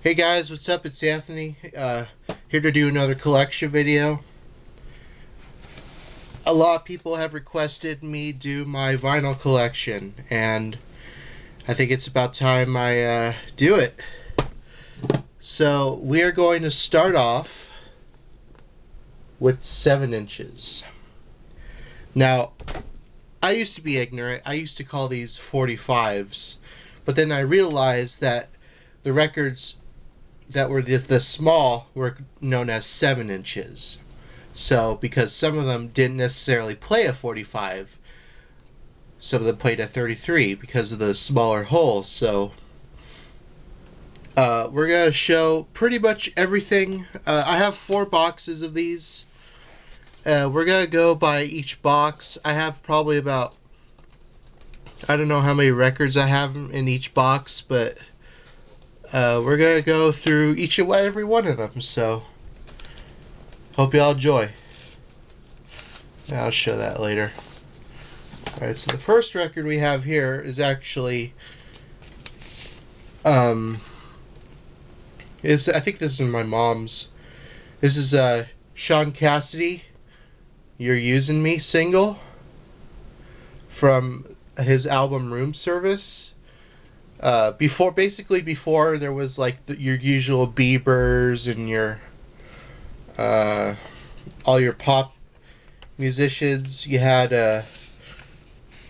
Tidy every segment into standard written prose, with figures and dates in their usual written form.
Hey guys, what's up? It's Anthony. Here to do another collection video. A lot of people have requested me do my vinyl collection, and I think it's about time I do it. So we are going to start off with 7 inches. Now, I used to be ignorant. I used to call these 45s, but then I realized that the records that were this small were known as 7 inches. So, because some of them didn't necessarily play a 45, some of them played a 33 because of the smaller holes. So, we're going to show pretty much everything. I have 4 boxes of these. We're going to go by each box. I have probably about, I don't know how many records I have in each box, but we're going to go through each and every one of them. So, hope y'all enjoy. I'll show that later. Alright, so the first record we have here is actually I think this is my mom's. This is Shaun Cassidy, You're Using Me single from his album Room Service. Before there was like your usual Biebers and your all your pop musicians. You had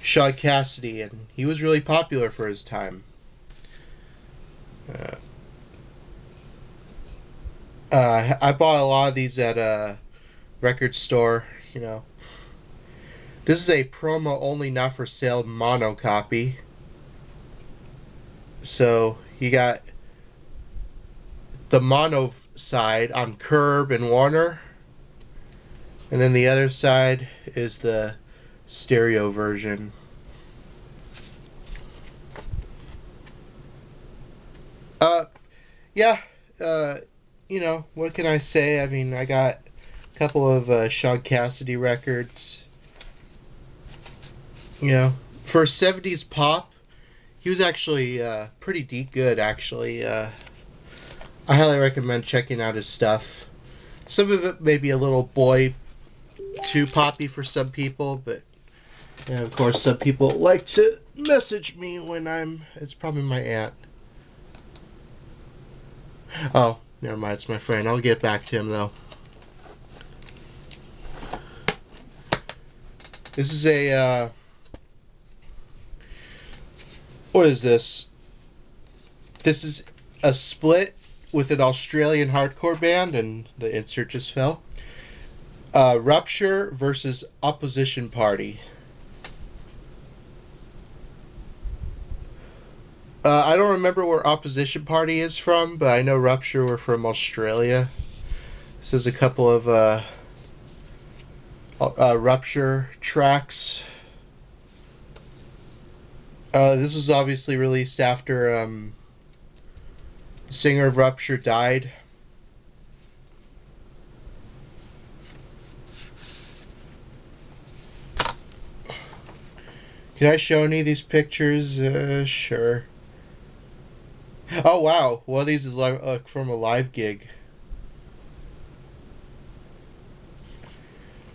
Shaun Cassidy, and he was really popular for his time. I bought a lot of these at a record store, you know. This is a promo only, not for sale mono copy. So you got the mono side on Curb and Warner, and then the other side is the stereo version. Yeah, you know, what can I say? I mean, I got a couple of Shaun Cassidy records. You know, for 70s pop, he was actually pretty good, actually. I highly recommend checking out his stuff. Some of it may be a little boy too poppy for some people, but yeah, of course some people like to message me when it's probably my aunt. Oh, never mind, it's my friend. I'll get back to him though. This is a what is this? This is a split with an Australian hardcore band, and the insert just fell. Rupture versus Opposition Party. I don't remember where Opposition Party is from, but I know Rupture were from Australia. This is a couple of Rupture tracks. This was obviously released after the singer of Rupture died. Can I show any of these pictures? Sure. Oh wow, one of these is from a live gig.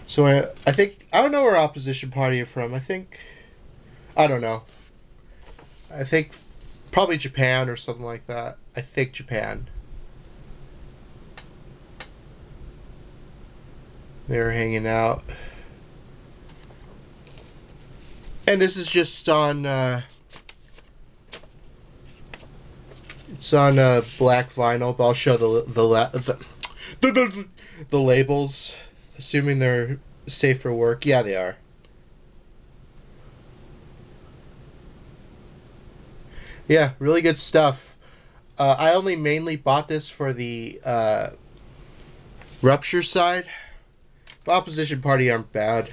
So I think, I don't know where Opposition Party are from. I don't know. I think probably Japan or something like that. I think Japan. They were hanging out. And this is just on it's on black vinyl, but I'll show the labels, assuming they're safe for work. Yeah, they are. Yeah, really good stuff. I only mainly bought this for the Rupture side. But Opposition Party aren't bad.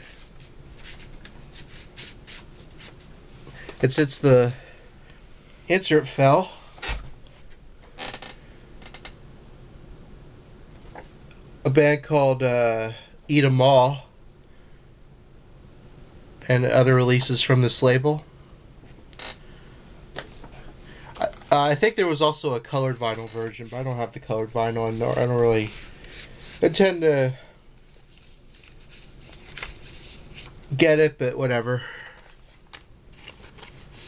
And since the insert fell, a band called Eat 'Em All and other releases from this label. I think there was also a colored vinyl version, but I don't have the colored vinyl, and I don't really intend to get it, but whatever.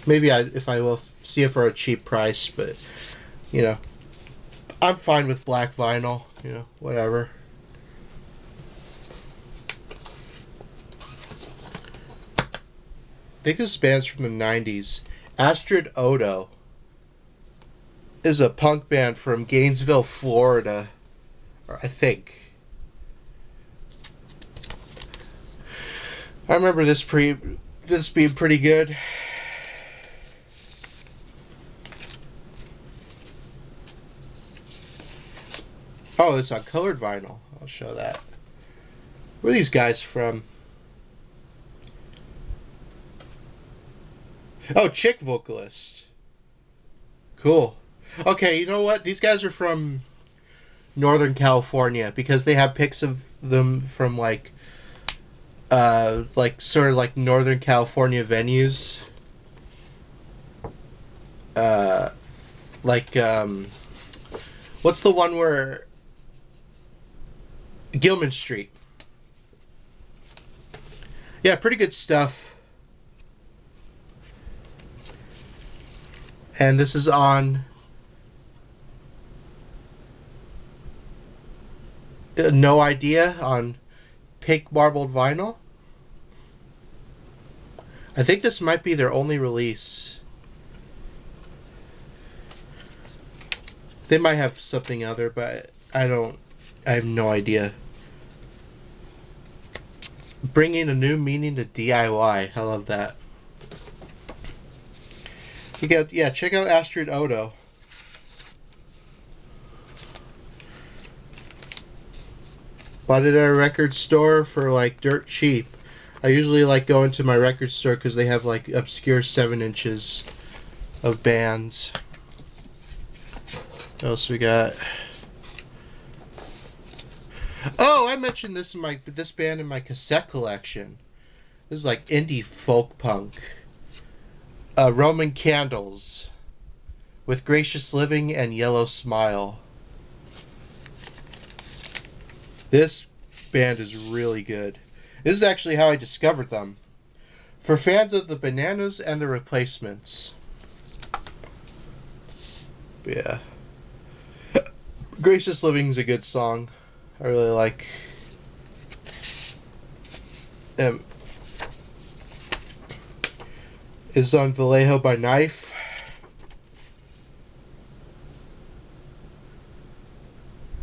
Maybe if I will see it for a cheap price, but you know, I'm fine with black vinyl. You know, whatever. I think this band's from the 90s. Astrid Odo is a punk band from Gainesville, Florida. I think. I remember this being pretty good. Oh, it's on colored vinyl. I'll show that. Where are these guys from? Oh, chick vocalist. Cool. Okay, you know what? These guys are from Northern California because they have pics of them from like sort of like Northern California venues. What's the one where Gilman Street? Yeah, pretty good stuff. And this is on No Idea on pink marbled vinyl. I think this might be their only release. They might have something other, but I have no idea. Bringing a new meaning to DIY. I love that. Check out Astrid Odo. Bought it at a record store for like dirt cheap. I usually like going to my record store because they have like obscure 7-inches of bands. What else we got? Oh, I mentioned this band in my cassette collection. This is like indie folk punk. Roman Candles with Gracious Living and Yellow Smile. This band is really good. This is actually how I discovered them. For fans of the Bananas and the Replacements. Yeah. Gracious Living's a good song. I really like them. Is on Vallejo by Knife.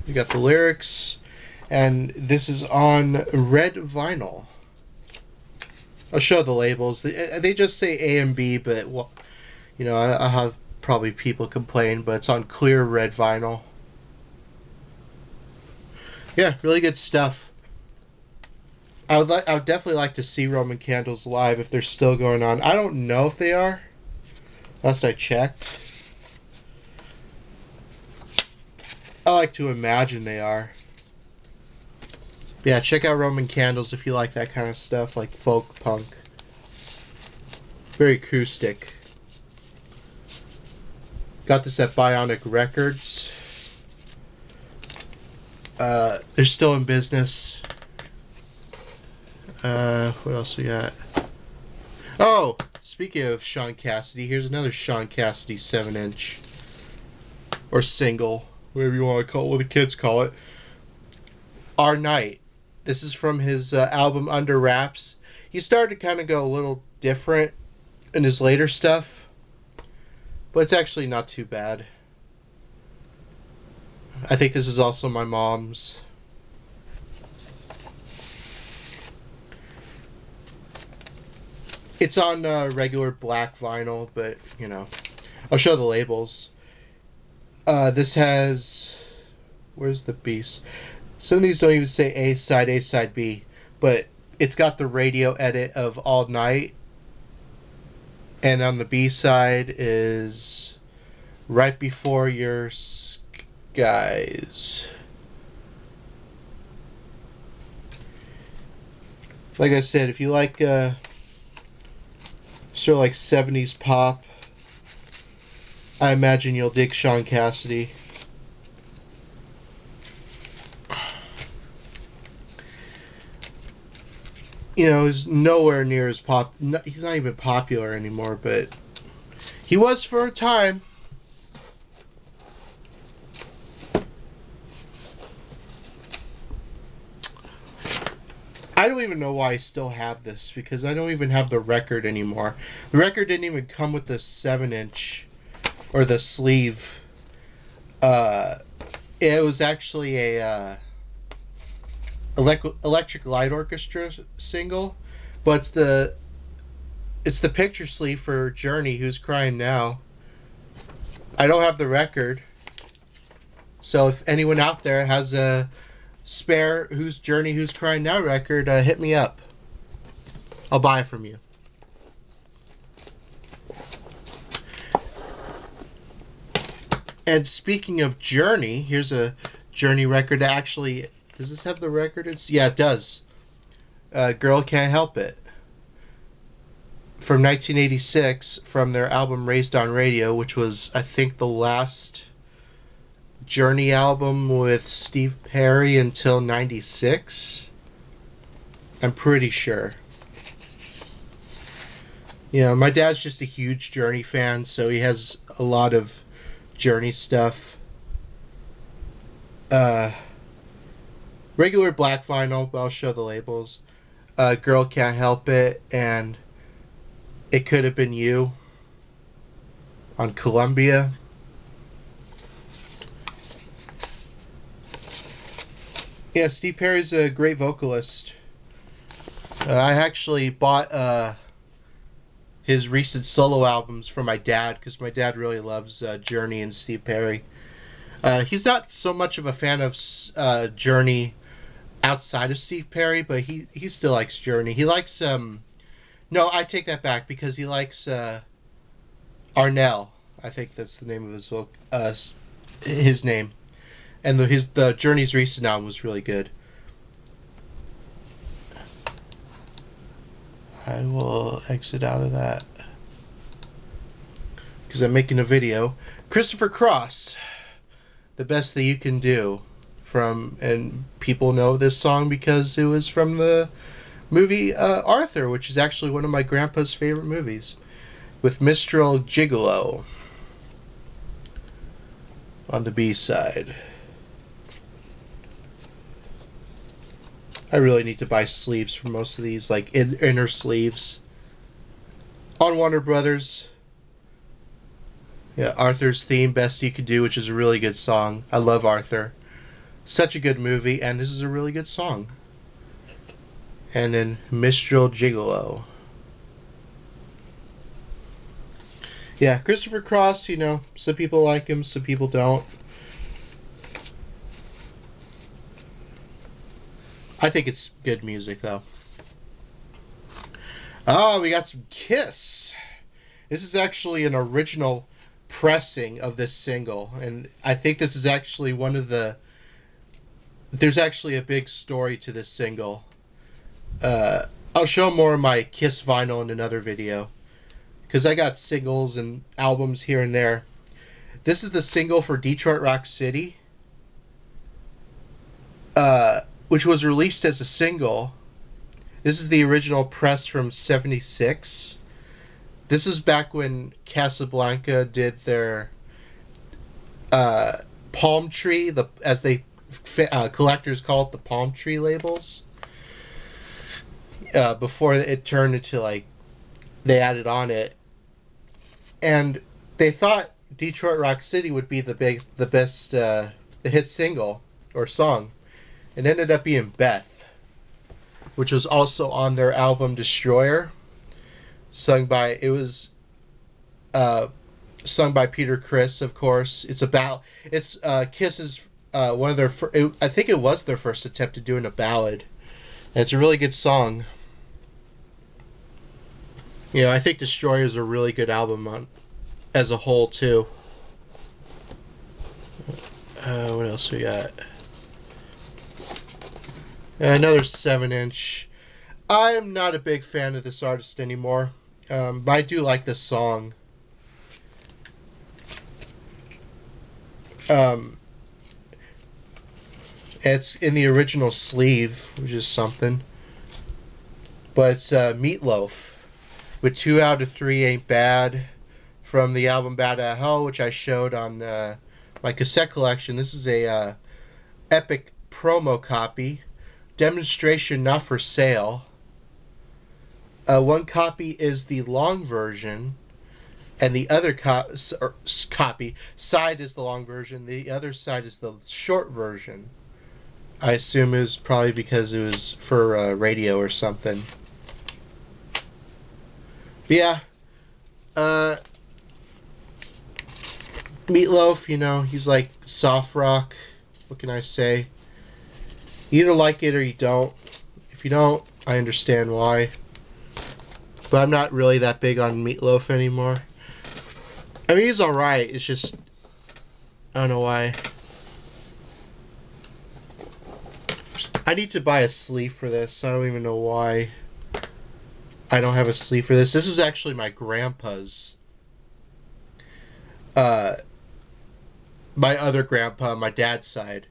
You got the lyrics, and this is on red vinyl. I'll show the labels. They just say A and B, but well, you know, I have probably people complain, but it's on clear red vinyl. Yeah, really good stuff. I would definitely like to see Roman Candles live if they're still going on. I don't know if they are, last I checked. I like to imagine they are. Yeah, check out Roman Candles if you like that kind of stuff, like folk punk. Very acoustic. Got this at Bionic Records. They're still in business. What else we got? Oh, speaking of Sean Cassidy, here's another Sean Cassidy 7-inch. Or single, whatever you want to call it, what the kids call it. Our Night. This is from his album Under Wraps. He started to kind of go a little different in his later stuff, but it's actually not too bad. I think this is also my mom's. It's on regular black vinyl, but, you know, I'll show the labels. This has... Where's the B's? Some of these don't even say A side B, but it's got the radio edit of All Night. And on the B side is Right Before Your Skies. Like I said, if you like sort of like 70s pop, I imagine you'll dig Sean Cassidy. You know, he's nowhere near as he's not even popular anymore, but he was for a time. I don't even know why I still have this, because I don't even have the record anymore. The record didn't even come with the 7-inch or the sleeve. It was actually a Electric Light Orchestra single, but it's the picture sleeve for Journey, Who's Crying Now. I don't have the record, so if anyone out there has a spare Journey, Who's Crying Now record, hit me up. I'll buy it from you. And speaking of Journey, here's a Journey record that actually... Does this have the record? Yeah, it does. Girl Can't Help It. From 1986, from their album Raised on Radio, which was, I think, the last Journey album with Steve Perry until 96. I'm pretty sure. You know, my dad's just a huge Journey fan, so he has a lot of Journey stuff. Regular black vinyl, but I'll show the labels. Girl Can't Help It, and It Could Have Been You on Columbia. Yeah, Steve Perry's a great vocalist. I actually bought his recent solo albums for my dad, because my dad really loves Journey and Steve Perry. He's not so much of a fan of Journey outside of Steve Perry, but he still likes Journey. He likes no, I take that back, because he likes Arnell. I think that's the name of his name. And the Journey's recent album was really good. I will exit out of that, because I'm making a video. Christopher Cross, The Best That You Can Do. And people know this song because it was from the movie Arthur, which is actually one of my grandpa's favorite movies, with Mistral Gigolo on the B-side. I really need to buy sleeves for most of these, like inner sleeves. On Warner Brothers. Yeah, Arthur's theme, Best You Could Do, which is a really good song. I love Arthur. Such a good movie, and this is a really good song. And then Mistral Gigolo. Yeah, Christopher Cross, you know, some people like him, some people don't. I think it's good music, though. Oh, we got some Kiss. This is actually an original pressing of this single, and I think this is actually one of the... There's actually a big story to this single. I'll show more of my Kiss vinyl in another video, because I got singles and albums here and there. This is the single for Detroit Rock City, which was released as a single. This is the original press from '76. This is back when Casablanca did their palm tree, as they collectors call it, the palm tree labels. Before it turned into, like, they added on it, and they thought Detroit Rock City would be the best the hit single or song. It ended up being Beth, which was also on their album Destroyer, sung by Peter Criss, of course. It's Kiss's one of their I think it was their first attempt at doing a ballad, and it's a really good song. You know, I think Destroyer is a really good album as a whole too. What else we got? Another 7-inch. I'm not a big fan of this artist anymore, but I do like this song. Um, it's in the original sleeve, which is something. But it's Meatloaf with 2 Out of 3 Ain't Bad from the album Bad at Hell, which I showed on my cassette collection. This is a epic promo copy. Demonstration not for sale. One copy is the long version, and the other copy side is the long version. The other side is the short version. I assume it was probably because it was for radio or something. But yeah, Meatloaf, you know, he's like soft rock. What can I say? You either like it or you don't. If you don't, I understand why. But I'm not really that big on Meatloaf anymore. I mean, he's alright. It's just, I don't know why. I need to buy a sleeve for this. I don't even know why I don't have a sleeve for this. This is actually my grandpa's. My other grandpa, my dad's side.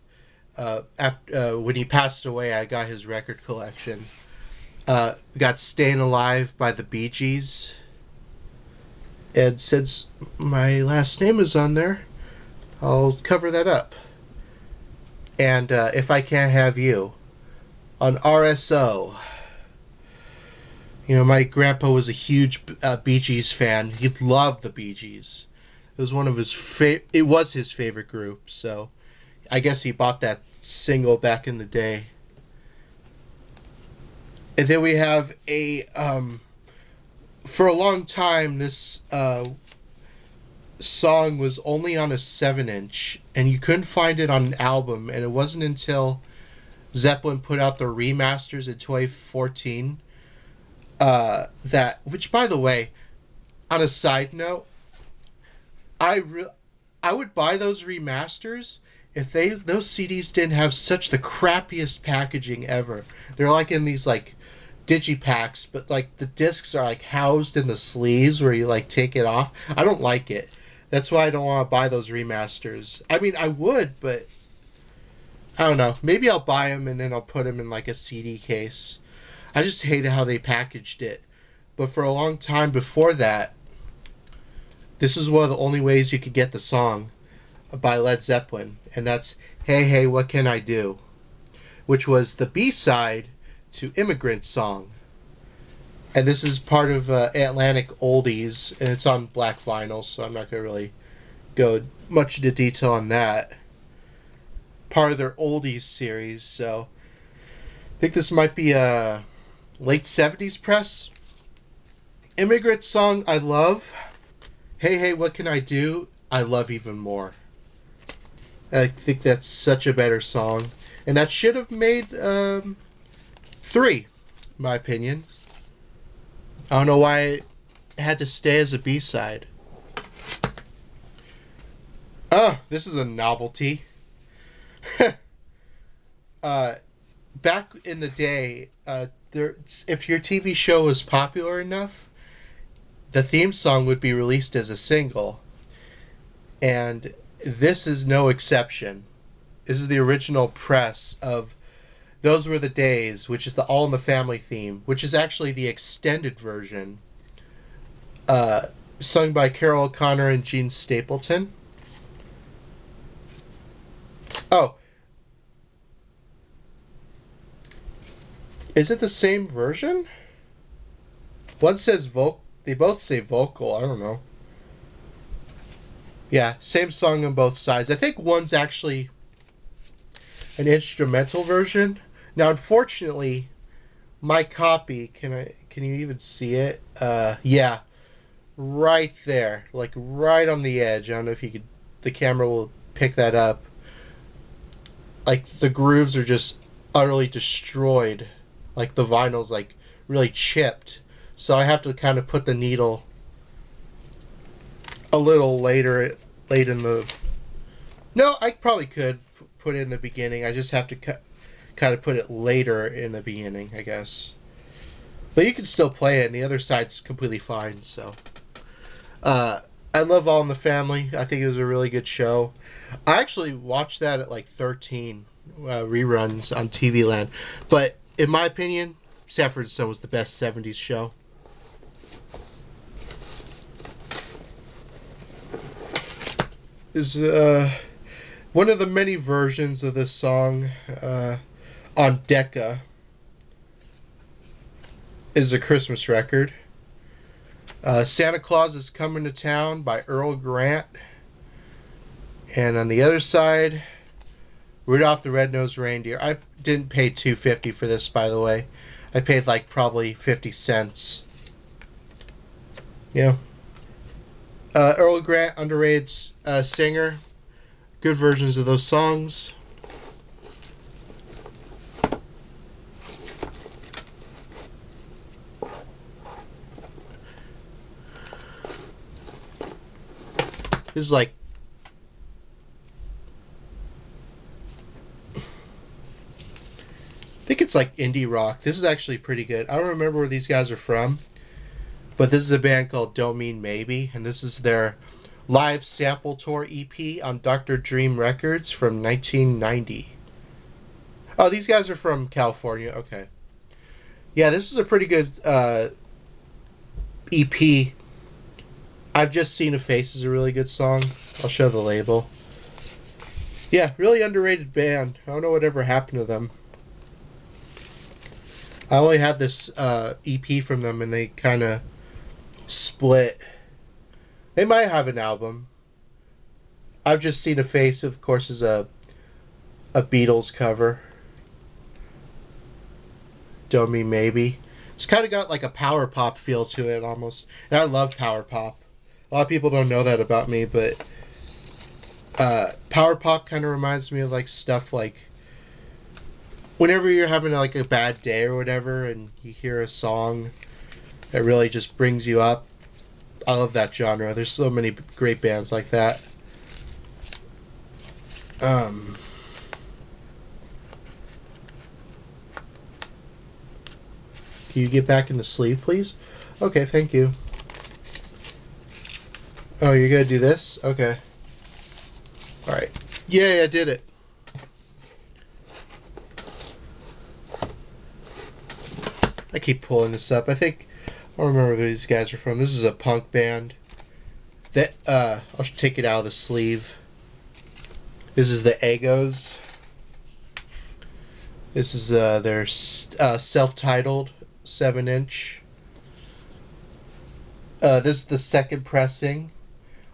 After when he passed away, I got his record collection. Got Staying Alive by the Bee Gees. And since my last name is on there, I'll cover that up. And If I Can't Have You on RSO. You know, my grandpa was a huge Bee Gees fan. He loved the Bee Gees. It was one of his it was his favorite group, so I guess he bought that single back in the day. And then we have a for a long time this song was only on a 7-inch, and you couldn't find it on an album, and it wasn't until Zeppelin put out the remasters in 2014 which, by the way, on a side note, I would buy those remasters if those CDs didn't have such the crappiest packaging ever. They're like in these like digipacks, but like the discs are like housed in the sleeves where you like take it off. I don't like it. That's why I don't want to buy those remasters. I mean, I would, but I don't know. Maybe I'll buy them and then I'll put them in like a CD case. I just hated how they packaged it. But for a long time before that, this is one of the only ways you could get the song by Led Zeppelin, and that's Hey Hey What Can I Do, which was the B-side to Immigrant Song. And this is part of Atlantic Oldies, and it's on black vinyl, so I'm not going to really go much into detail on that. Part of their Oldies series, so I think this might be a late 70s press. Immigrant Song I love. Hey Hey What Can I Do I love even more. I think that's such a better song, and that should have made 3, in my opinion. I don't know why it had to stay as a B-side. This is a novelty. Back in the day, if your TV show was popular enough, the theme song would be released as a single. And this is no exception. This is the original press of Those Were the Days, which is the All in the Family theme, which is actually the extended version, sung by Carol O'Connor and Gene Stapleton. Oh. Is it the same version? One says vocal. They both say vocal. I don't know. Yeah, same song on both sides. I think one's actually an instrumental version. Now, unfortunately, my copy, can you even see it? Yeah, right there, like right on the edge. I don't know if the camera will pick that up. Like the grooves are just utterly destroyed. Like the vinyl's like really chipped. So I have to kind of put the needle a little late in the... No, I probably could put it in the beginning. I just have to kind of put it later in the beginning, I guess. But you can still play it, and the other side's completely fine, so... I love All in the Family. I think it was a really good show. I actually watched that at like 13 reruns on TV Land. But in my opinion, Sanford and Son was the best 70s show. Is one of the many versions of this song on Decca is a Christmas record. Santa Claus is Coming to Town by Earl Grant. And on the other side, Rudolph the Red-Nosed Reindeer. I didn't pay $2.50 for this, by the way. I paid like probably 50 cents. Yeah. Earl Grant, underrated singer. Good versions of those songs. This is like I think it's like indie rock. This is actually pretty good. I don't remember where these guys are from, but this is a band called Don't Mean Maybe, and this is their live sample tour EP on Dr. Dream Records from 1990. Oh, these guys are from California. Okay. Yeah, this is a pretty good EP. I've Just Seen a Face is a really good song. I'll show the label. Yeah, really underrated band. I don't know whatever happened to them. I only had this EP from them, and they kind of split. They might have an album. I've Just Seen a Face, of course, is a Beatles cover. Don't Mean Maybe. It's kind of got like a power pop feel to it almost. And I love power pop. A lot of people don't know that about me, but power pop kind of reminds me of like stuff like whenever you're having like a bad day or whatever and you hear a song that really just brings you up. I love that genre. There's so many great bands like that. Can you get back in the sleeve, please? Okay, thank you. Oh, you're gonna do this? Okay. Alright. Yay, I did it. I keep pulling this up. I don't remember where these guys are from. This is a punk band. That I'll take it out of the sleeve. This is the Egos. This is their self-titled 7-inch. This is the second pressing.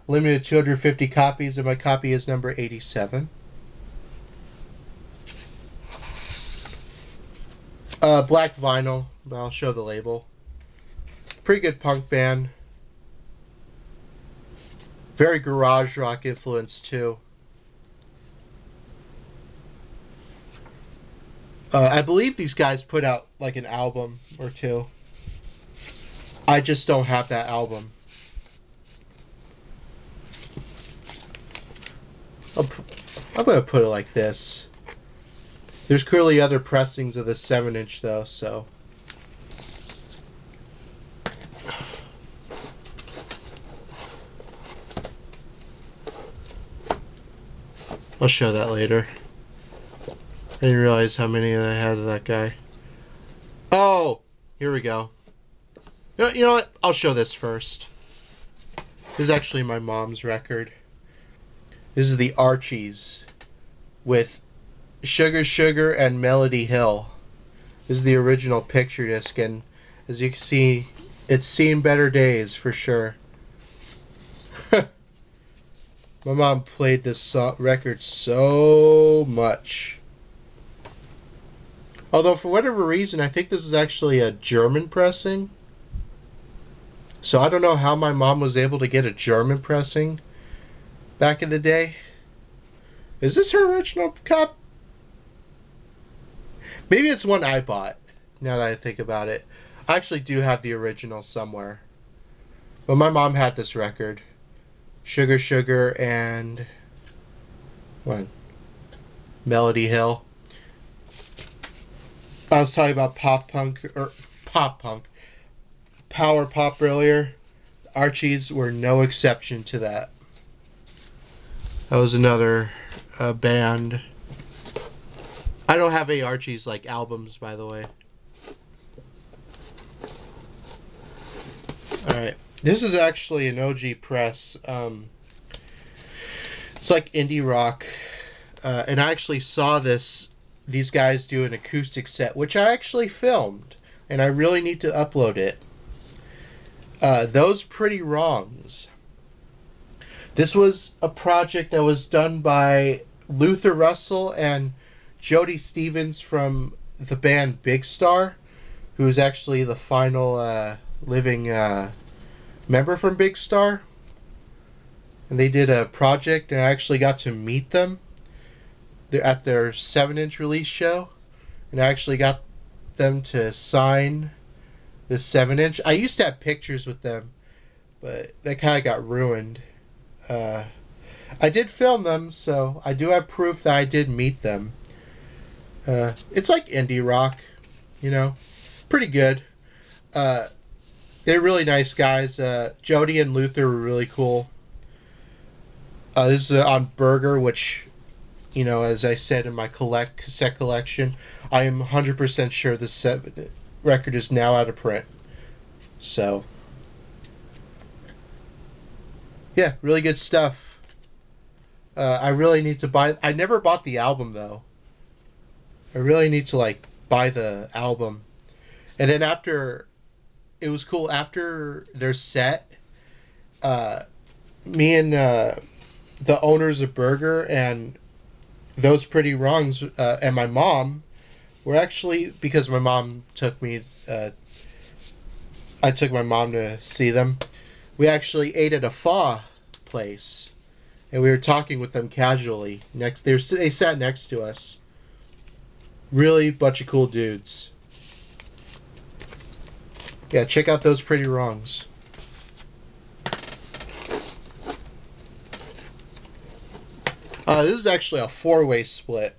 Limited 250 copies, and my copy is number 87. Black vinyl. I'll show the label. Pretty good punk band. Very garage rock influence too. I believe these guys put out like an album or two. I just don't have that album. I'm going to put it like this. There's clearly other pressings of this 7-inch though, so. I'll show that later. I didn't realize how many I had of that guy. Oh! Here we go. You know what? I'll show this first. This is actually my mom's record. This is the Archies with Sugar Sugar and Melody Hill. This is the original picture disc, and as you can see, it's seen better days for sure. My mom played this record so much. Although, for whatever reason, I think this is actually a German pressing. So I don't know how my mom was able to get a German pressing back in the day. Is this her original copy? Maybe it's one I bought, now that I think about it. I actually do have the original somewhere. But my mom had this record. Sugar Sugar and what? Melody Hill. I was talking about pop punk power pop earlier. Archies were no exception to that. That was another band. I don't have any Archie's like albums, by the way. Alright. This is actually an OG press. It's like indie rock. And I actually saw these guys do an acoustic set, which I actually filmed. And I really need to upload it. Those Pretty Wrongs. This was a project that was done by Luther Russell and Jody Stevens from the band Big Star, who is actually the final living member from Big Star. And they did a project, and I actually got to meet them. They're at their 7-inch release show, and I actually got them to sign this 7-inch. I used to have pictures with them, but that kind of got ruined. I did film them, so I do have proof that I did meet them. It's like indie rock, you know, pretty good. They're really nice guys. Jody and Luther were really cool. This is on Burger, which, you know, as I said in my cassette collection, I am 100% sure this record is now out of print. So, yeah, really good stuff. I really need to buy... I never bought the album, though. I really need to, like, buy the album. And then after... It was cool. After their set, me and the owners of Burger and Those Pretty Wrongs and my mom were actually... Because my mom took me... I took my mom to see them. We actually ate at a pho place. And we were talking with them casually. They sat next to us. Really bunch of cool dudes. Yeah, check out Those Pretty Wrongs. This is actually a 4-way split.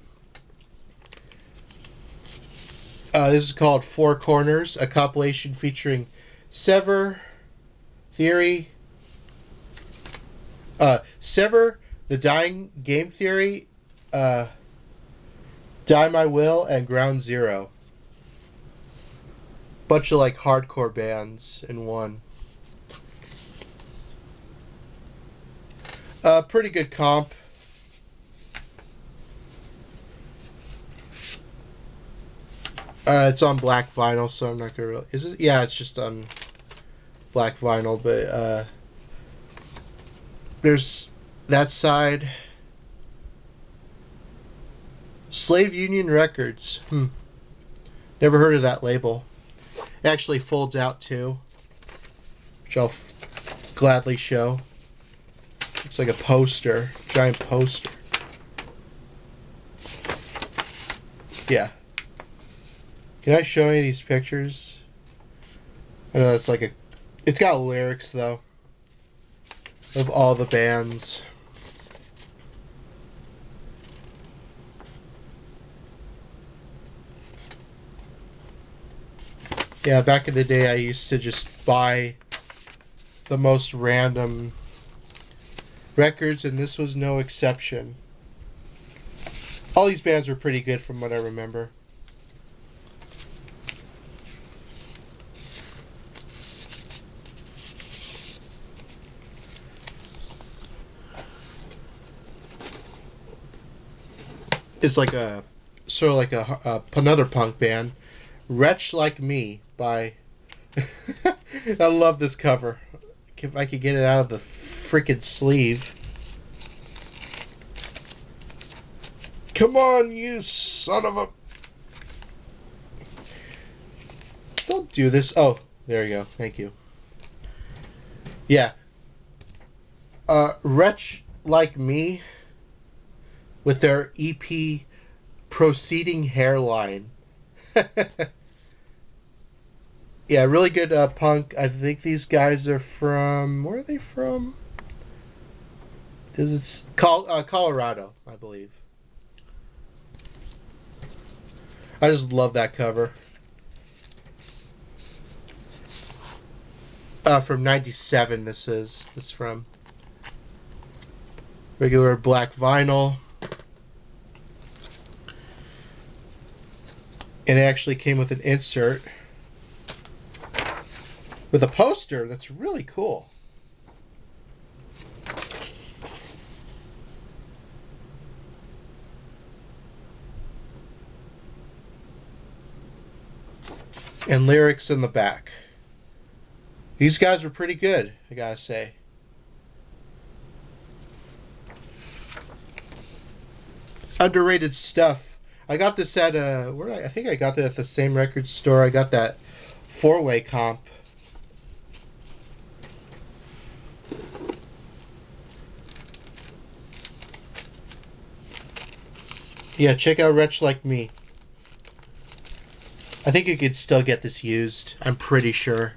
This is called Four Corners, a compilation featuring Sever, Theory, Sever, The Dying Game Theory, Die My Will, and Ground Zero. Bunch of like hardcore bands in one. Pretty good comp. It's on black vinyl, so I'm not gonna really... Is it? Yeah, it's just on black vinyl, but there's that side. Slave Union Records. Never heard of that label. It actually folds out too, which I'll gladly show. Looks like a poster, giant poster. Yeah. Can I show any of these pictures? I know it's like a... It's got lyrics though, of all the bands. Yeah, back in the day I used to just buy the most random records, and this was no exception. All these bands were pretty good from what I remember. It's like a sort of like another punk band, Wretch Like Me by I love this cover. If I could get it out of the freaking sleeve. Come on, you son of a... Don't do this. Oh, there you go. Thank you. Yeah. Wretch Like Me with their EP Proceeding Hairline. Yeah, really good punk. I think these guys are from... Where are they from? This is Colorado, I believe. I just love that cover. From 97 this is. This is from. Regular black vinyl. And it actually came with an insert with a poster that's really cool. And lyrics in the back. These guys were pretty good, I gotta say. Underrated stuff. I got this at I think I got that at the same record store. I got that 4-way comp. Yeah, check out Wretch Like Me. I think you could still get this used. I'm pretty sure.